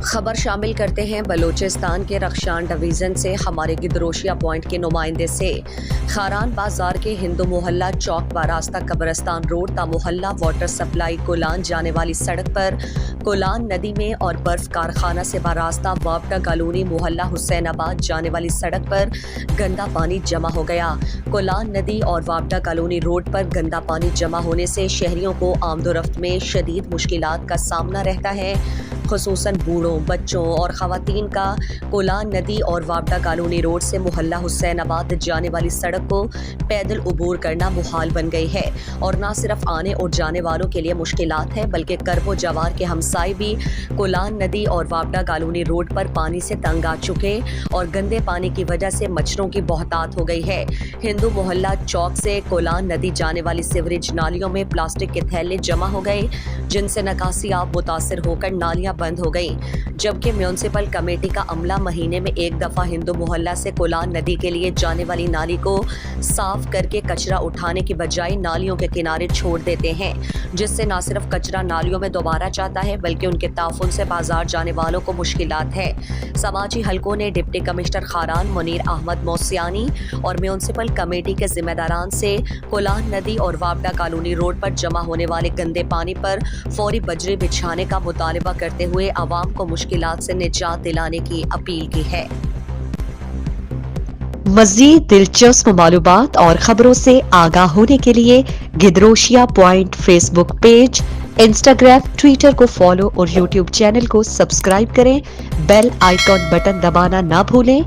خبر شامل کرتے ہیں بلوچستان کے رخشان ڈویژن سے ہمارے گدروشیا پوائنٹ کے نمائندے سے۔ خاران بازار کے ہندو محلہ چوک باراستہ قبرستان روڈ تا محلہ واٹر سپلائی کولان جانے والی سڑک پر کولان ندی میں اور برف کارخانہ سے باراستہ وابڈا کالونی محلہ حسین آباد جانے والی سڑک پر گندا پانی جمع ہو گیا۔ کولان ندی اور وابڈا کالونی روڈ پر گندا پانی جمع ہونے سے شہریوں کو آمد و رفت میں شدید مشکلات کا سامنا رہتا ہے، خصوصاً بوڑھوں، بچوں اور خواتین کا کولان ندی اور وابڈا کالونی روڈ سے محلہ حسین آباد جانے والی سڑک کو پیدل عبور کرنا محال بن گئی ہے، اور نہ صرف آنے اور جانے والوں کے لیے مشکلات ہے بلکہ کرب و جوار کے ہمسائے بھی کولان ندی اور وابڈا کالونی روڈ پر پانی سے تنگ آ چکے اور گندے پانی کی وجہ سے مچھروں کی بہتات ہو گئی ہے۔ ہندو محلہ چوک سے کولان ندی جانے والی سیوریج نالیوں میں پلاسٹک کے تھیلے جمع ہو گئے، جن سے نکاسی آب متاثر ہو کر نالیاں بند ہو گئیں، جبکہ میونسپل کمیٹی کا عملہ مہینے میں ایک دفعہ ہندو محلہ سے کولان ندی کے لیے جانے والی نالی کو صاف کر کے کچرا اٹھانے کی بجائے نالیوں کے کنارے چھوڑ دیتے ہیں، جس سے نہ صرف کچرا نالیوں میں دوبارہ جاتا ہے بلکہ ان کے تعفن سے بازار جانے والوں کو مشکلات ہے۔ سماجی حلقوں نے ڈپٹی کمشنر خاران منیر احمد موسیانی اور میونسپل کمیٹی کے ذمہ داران سے کولان ندی اور وابڈا کالونی روڈ پر جمع ہونے والے گندے پانی پر فوری بجری بچھانے کا مطالبہ کرتے ہوئے عوام کو مشکلات سے نجات دلانے کی اپیل کی ہے۔ مزید دلچسپ معلومات اور خبروں سے آگاہ ہونے کے لیے Gedrosia point facebook page, Instagram, Twitter کو فالو اور یوٹیوب چینل کو سبسکرائب کریں۔ بیل آئیکن بٹن دبانا نہ بھولیں